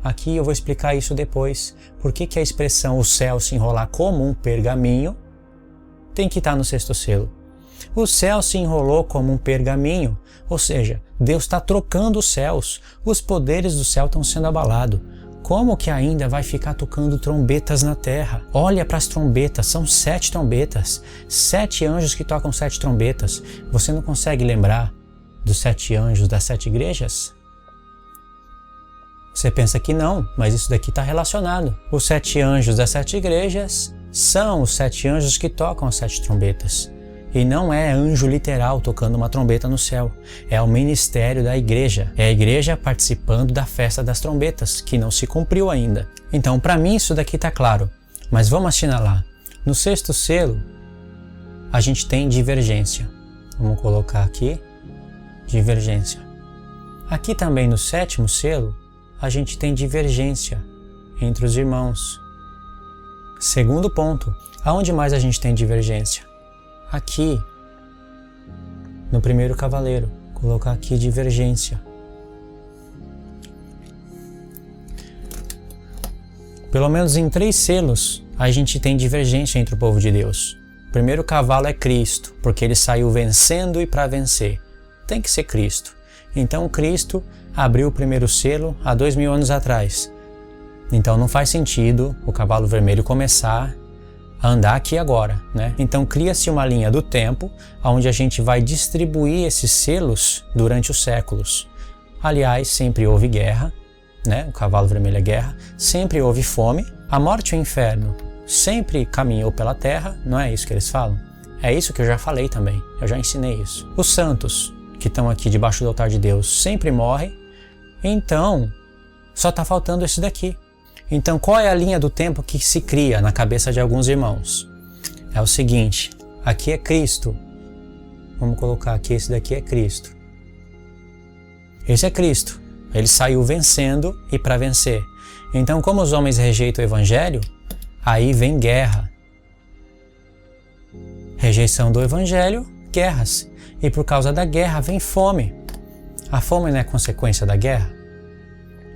Aqui eu vou explicar isso depois. Por que a expressão o céu se enrolar como um pergaminho tem que estar no sexto selo? O céu se enrolou como um pergaminho, ou seja, Deus está trocando os céus, os poderes do céu estão sendo abalados. Como que ainda vai ficar tocando trombetas na terra? Olha para as trombetas, são 7 trombetas, 7 anjos que tocam 7 trombetas. Você não consegue lembrar dos 7 anjos das 7 igrejas? Você pensa que não, mas isso daqui está relacionado. Os 7 anjos das 7 igrejas são os 7 anjos que tocam as 7 trombetas. E não é anjo literal tocando uma trombeta no céu. É o ministério da igreja. É a igreja participando da festa das trombetas, que não se cumpriu ainda. Então, para mim, isso daqui está claro. Mas vamos assinalar. No sexto selo, a gente tem divergência. Vamos colocar aqui, divergência. Aqui também no sétimo selo, a gente tem divergência entre os irmãos. Segundo ponto, aonde mais a gente tem divergência? Aqui, no primeiro cavaleiro, colocar aqui divergência. Pelo menos em 3 selos, a gente tem divergência entre o povo de Deus. O primeiro cavalo é Cristo, porque ele saiu vencendo e para vencer. Tem que ser Cristo. Então Cristo abriu o primeiro selo há 2000 anos atrás. Então não faz sentido o cavalo vermelho começar a andar aqui agora, né? Então cria-se uma linha do tempo onde a gente vai distribuir esses selos durante os séculos. Aliás, sempre houve guerra, né? O cavalo vermelho é guerra, sempre houve fome, a morte e o inferno sempre caminhou pela terra, não é isso que eles falam? É isso que eu já falei também, eu já ensinei isso. Os santos que estão aqui debaixo do altar de Deus sempre morrem, então só está faltando esse daqui. Então, qual é a linha do tempo que se cria na cabeça de alguns irmãos? É o seguinte, aqui é Cristo. Vamos colocar aqui, esse daqui é Cristo. Esse é Cristo. Ele saiu vencendo e para vencer. Então, como os homens rejeitam o Evangelho, aí vem guerra. Rejeição do Evangelho, guerras. E por causa da guerra vem fome. A fome não é consequência da guerra?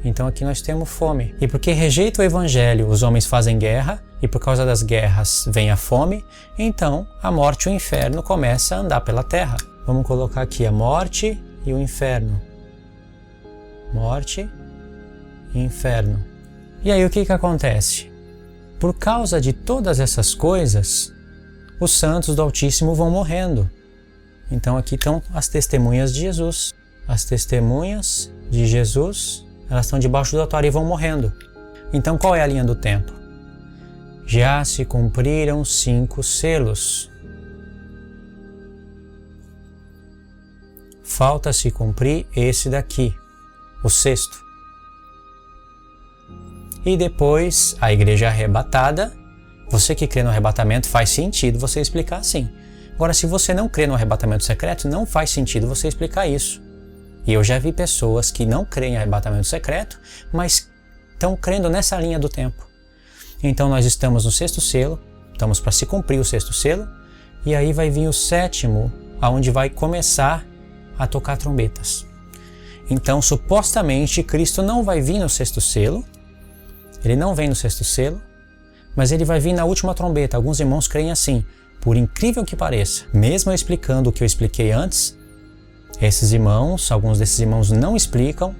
Então aqui nós temos fome. E porque rejeita o Evangelho, os homens fazem guerra, e por causa das guerras vem a fome, então a morte e o inferno começam a andar pela terra. Vamos colocar aqui a morte e o inferno. Morte e inferno. E aí o que acontece? Por causa de todas essas coisas, os santos do Altíssimo vão morrendo. Então aqui estão as testemunhas de Jesus. As testemunhas de Jesus, elas estão debaixo do altar e vão morrendo. Então qual é a linha do tempo? Já se cumpriram 5 selos. Falta se cumprir esse daqui, o 6º. E depois a igreja arrebatada. Você que crê no arrebatamento, faz sentido você explicar assim. Agora, se você não crê no arrebatamento secreto, não faz sentido você explicar isso. E eu já vi pessoas que não creem em arrebatamento secreto, mas estão crendo nessa linha do tempo. Então nós estamos no 6º selo, estamos para se cumprir o 6º selo, e aí vai vir o 7º, aonde vai começar a tocar trombetas. Então, supostamente, Cristo não vai vir no 6º selo, ele não vem no 6º selo, mas ele vai vir na última trombeta. Alguns irmãos creem assim, por incrível que pareça. Mesmo eu explicando o que eu expliquei antes, esses irmãos, alguns desses irmãos não explicam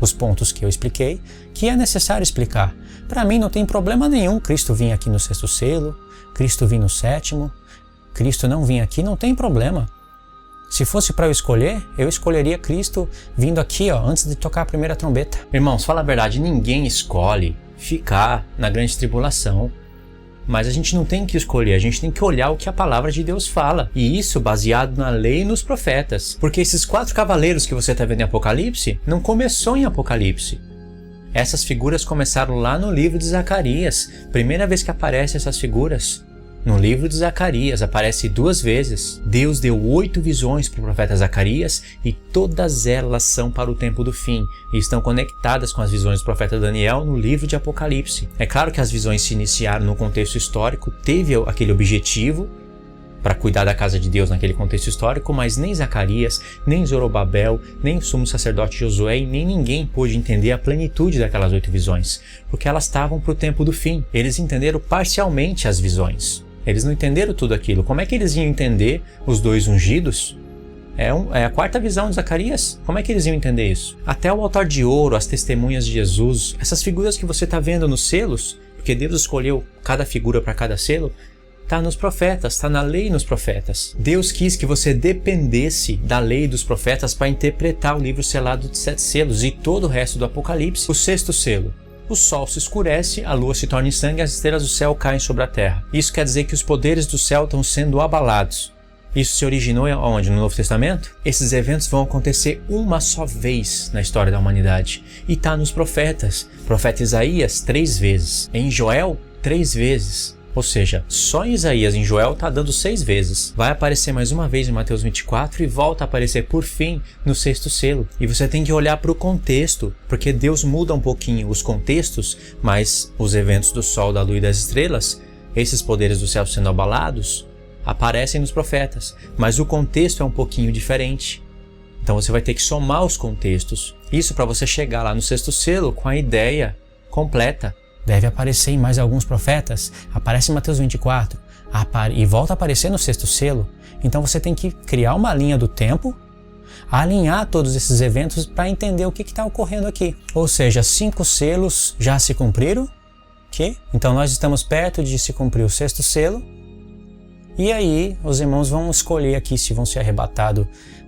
os pontos que eu expliquei, que é necessário explicar. Para mim não tem problema nenhum Cristo vir aqui no 6º selo, Cristo vir no 7º, Cristo não vir aqui, não tem problema. Se fosse para eu escolher, eu escolheria Cristo vindo aqui, ó, antes de tocar a primeira trombeta. Irmãos, fala a verdade, ninguém escolhe ficar na grande tribulação. Mas a gente não tem que escolher, a gente tem que olhar o que a palavra de Deus fala. E isso baseado na lei e nos profetas. Porque esses 4 cavaleiros que você está vendo em Apocalipse, não começou em Apocalipse. Essas figuras começaram lá no livro de Zacarias. Primeira vez que aparecem essas figuras. No livro de Zacarias, aparece 2 vezes. Deus deu 8 visões para o profeta Zacarias e todas elas são para o tempo do fim e estão conectadas com as visões do profeta Daniel no livro de Apocalipse. É claro que as visões se iniciaram no contexto histórico, teve aquele objetivo para cuidar da casa de Deus naquele contexto histórico, mas nem Zacarias, nem Zorobabel, nem o sumo sacerdote Josué e nem ninguém pôde entender a plenitude daquelas 8 visões, porque elas estavam para o tempo do fim. Eles entenderam parcialmente as visões. Eles não entenderam tudo aquilo. Como é que eles iam entender os 2 ungidos? É a 4ª visão de Zacarias. Como é que eles iam entender isso? Até o altar de ouro, as testemunhas de Jesus, essas figuras que você está vendo nos selos, porque Deus escolheu cada figura para cada selo, está nos profetas, está na lei e nos profetas. Deus quis que você dependesse da lei e dos profetas para interpretar o livro selado de 7 selos e todo o resto do Apocalipse. O 6º selo. O sol se escurece, a lua se torna em sangue e as estrelas do céu caem sobre a terra. Isso quer dizer que os poderes do céu estão sendo abalados. Isso se originou onde? No Novo Testamento? Esses eventos vão acontecer uma só vez na história da humanidade. E está nos profetas. Profeta Isaías 3 vezes. Em Joel 3 vezes. Ou seja, só em Isaías e em Joel está dando 6 vezes. Vai aparecer mais uma vez em Mateus 24 e volta a aparecer por fim no 6º selo. E você tem que olhar para o contexto, porque Deus muda um pouquinho os contextos, mas os eventos do sol, da lua e das estrelas, esses poderes do céu sendo abalados, aparecem nos profetas, mas o contexto é um pouquinho diferente. Então você vai ter que somar os contextos. Isso para você chegar lá no 6º selo com a ideia completa. Deve aparecer em mais alguns profetas, aparece em Mateus 24 e volta a aparecer no 6º selo. Então você tem que criar uma linha do tempo, alinhar todos esses eventos para entender o que está ocorrendo aqui. Ou seja, 5 selos já se cumpriram, então nós estamos perto de se cumprir o 6º selo. E aí os irmãos vão escolher aqui se vão ser arrebatados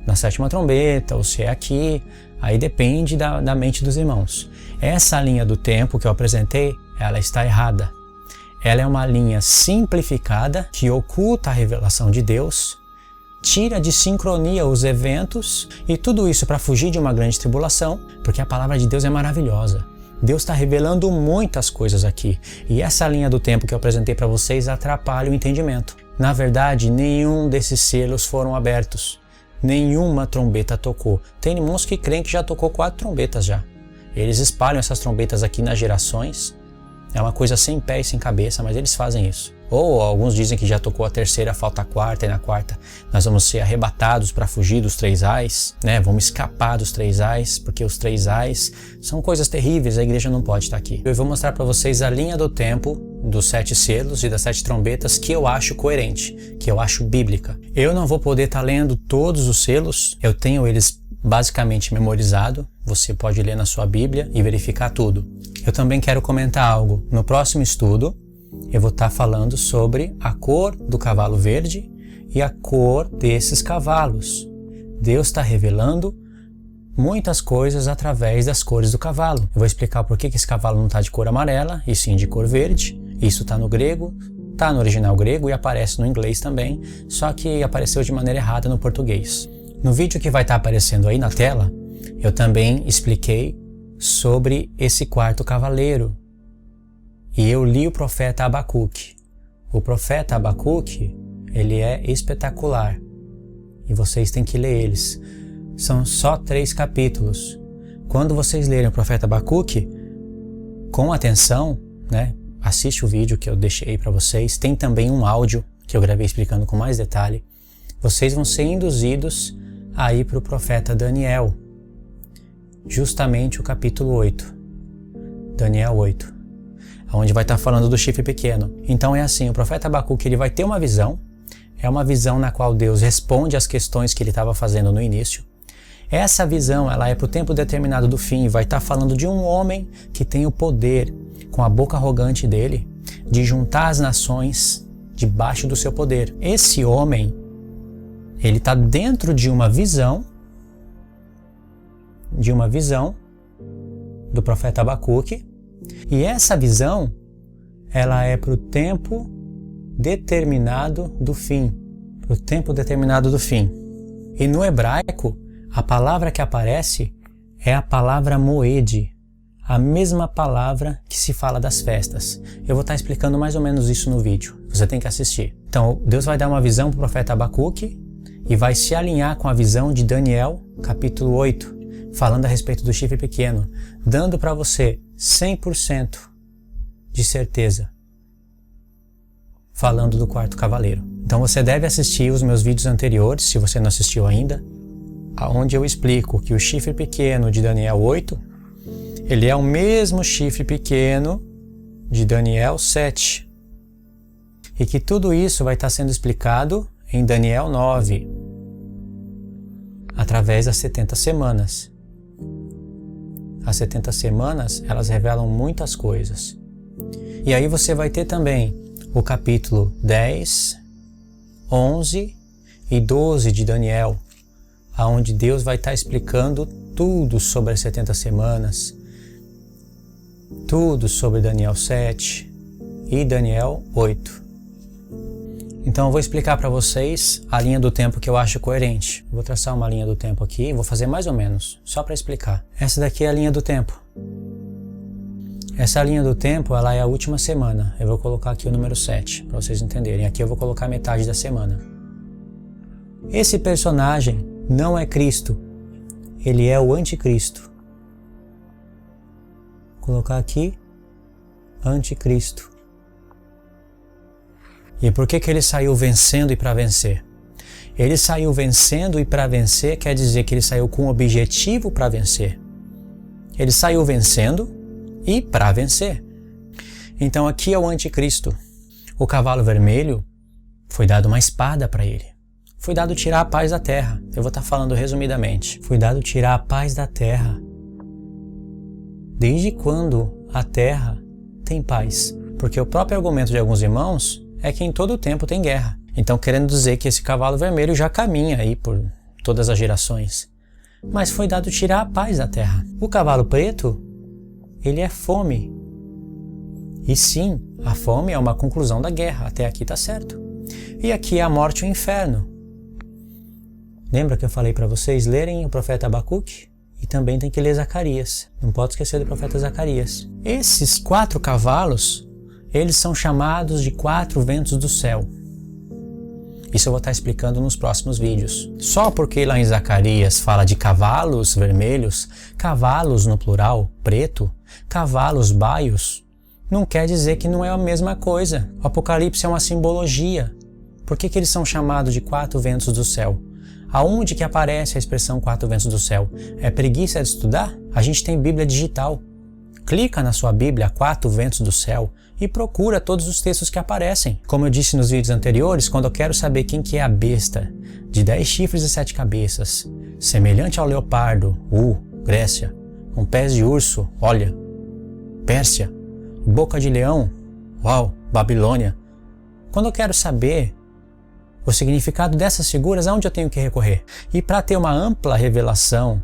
na 7ª trombeta ou se é aqui. Aí depende da mente dos irmãos. Essa linha do tempo que eu apresentei, ela está errada. Ela é uma linha simplificada que oculta a revelação de Deus, tira de sincronia os eventos e tudo isso para fugir de uma grande tribulação, porque a palavra de Deus é maravilhosa. Deus está revelando muitas coisas aqui e essa linha do tempo que eu apresentei para vocês atrapalha o entendimento. Na verdade, nenhum desses selos foram abertos. Nenhuma trombeta tocou. Tem irmãos que creem que já tocou 4 trombetas já. Eles espalham essas trombetas aqui nas gerações. É uma coisa sem pé e sem cabeça, mas eles fazem isso. Ou alguns dizem que já tocou a 3ª, falta a 4ª, e na 4ª nós vamos ser arrebatados para fugir dos 3 ais, né? Vamos escapar dos 3 ais, porque os 3 ais são coisas terríveis, a igreja não pode estar aqui. Eu vou mostrar para vocês a linha do tempo dos 7 selos e das 7 trombetas que eu acho coerente, que eu acho bíblica. Eu não vou poder estar lendo todos os selos, eu tenho eles basicamente memorizado, você pode ler na sua Bíblia e verificar tudo. Eu também quero comentar algo. No próximo estudo, eu vou estar falando sobre a cor do cavalo verde e a cor desses cavalos. Deus está revelando muitas coisas através das cores do cavalo. Eu vou explicar por que esse cavalo não está de cor amarela e sim de cor verde. Isso está no grego, está no original grego e aparece no inglês também, só que apareceu de maneira errada no português. No vídeo que vai estar aparecendo aí na tela, eu também expliquei sobre esse 4º cavaleiro. E eu li o profeta Abacuque. O profeta Abacuque, ele é espetacular. E vocês têm que ler eles. São só 3 capítulos. Quando vocês lerem o profeta Abacuque, com atenção, né? Assiste o vídeo que eu deixei para vocês. Tem também um áudio que eu gravei explicando com mais detalhe. Vocês vão ser induzidos a ir para o profeta Daniel. Justamente o capítulo 8. Daniel 8. Onde vai estar falando do chifre pequeno. Então é assim, o profeta Abacuque ele vai ter uma visão. É uma visão na qual Deus responde às questões que ele estava fazendo no início. Essa visão ela é para o tempo determinado do fim. Vai estar falando de um homem que tem o poder, com a boca arrogante dele, de juntar as nações debaixo do seu poder. Esse homem, ele está dentro de uma visão do profeta Abacuque. E essa visão, ela é para o tempo determinado do fim. Para o tempo determinado do fim. E no hebraico, a palavra que aparece é a palavra moed, a mesma palavra que se fala das festas. Eu vou estar explicando mais ou menos isso no vídeo. Você tem que assistir. Então, Deus vai dar uma visão para o profeta Abacuque e vai se alinhar com a visão de Daniel, capítulo 8, falando a respeito do chifre pequeno, dando para você 100% de certeza falando do quarto cavaleiro. Então você deve assistir os meus vídeos anteriores, se você não assistiu ainda, onde eu explico que o chifre pequeno de Daniel 8, ele é o mesmo chifre pequeno de Daniel 7. E que tudo isso vai estar sendo explicado em Daniel 9, através das 70 semanas. As 70 semanas, elas revelam muitas coisas. E aí você vai ter também o capítulo 10, 11 e 12 de Daniel, onde Deus vai estar explicando tudo sobre as 70 semanas, tudo sobre Daniel 7 e Daniel 8. Então eu vou explicar para vocês a linha do tempo que eu acho coerente. Vou traçar uma linha do tempo aqui, vou fazer mais ou menos, só para explicar. Essa daqui é a linha do tempo. Essa linha do tempo, ela é a última semana. Eu vou colocar aqui o número 7, para vocês entenderem. Aqui eu vou colocar metade da semana. Esse personagem não é Cristo. Ele é o anticristo. Vou colocar aqui, anticristo. E por que ele saiu vencendo e para vencer? Ele saiu vencendo e para vencer quer dizer que ele saiu com um objetivo para vencer. Ele saiu vencendo e para vencer. Então aqui é o anticristo. O cavalo vermelho foi dado uma espada para ele. Foi dado tirar a paz da terra. Eu vou estar falando resumidamente. Foi dado tirar a paz da terra. Desde quando a terra tem paz? Porque o próprio argumento de alguns irmãos é que em todo o tempo tem guerra. Então querendo dizer que esse cavalo vermelho já caminha aí por todas as gerações. Mas foi dado tirar a paz da terra. O cavalo preto, ele é fome. E sim, a fome é uma conclusão da guerra. Até aqui está certo. E aqui é a morte e o inferno. Lembra que eu falei para vocês lerem o profeta Abacuque? E também tem que ler Zacarias. Não pode esquecer do profeta Zacarias. Esses 4 cavalos, eles são chamados de 4 ventos do céu. Isso eu vou estar explicando nos próximos vídeos. Só porque lá em Zacarias fala de cavalos vermelhos, cavalos no plural, preto, cavalos baios, não quer dizer que não é a mesma coisa. O Apocalipse é uma simbologia. Por que eles são chamados de 4 ventos do céu? Aonde que aparece a expressão 4 ventos do céu? É preguiça de estudar? A gente tem Bíblia digital. Clica na sua Bíblia 4 ventos do céu e procura todos os textos que aparecem. Como eu disse nos vídeos anteriores, quando eu quero saber quem que é a besta de 10 chifres e 7 cabeças, semelhante ao leopardo, Grécia, com pés de urso, olha, Pérsia, boca de leão, Babilônia. Quando eu quero saber o significado dessas figuras, aonde eu tenho que recorrer? E para ter uma ampla revelação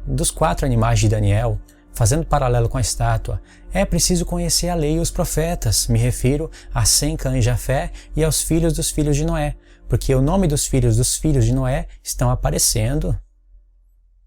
dos 4 animais de Daniel, fazendo paralelo com a estátua, é preciso conhecer a lei e os profetas. Me refiro a Sem, Cã e Jafé e aos filhos dos filhos de Noé, porque o nome dos filhos de Noé estão aparecendo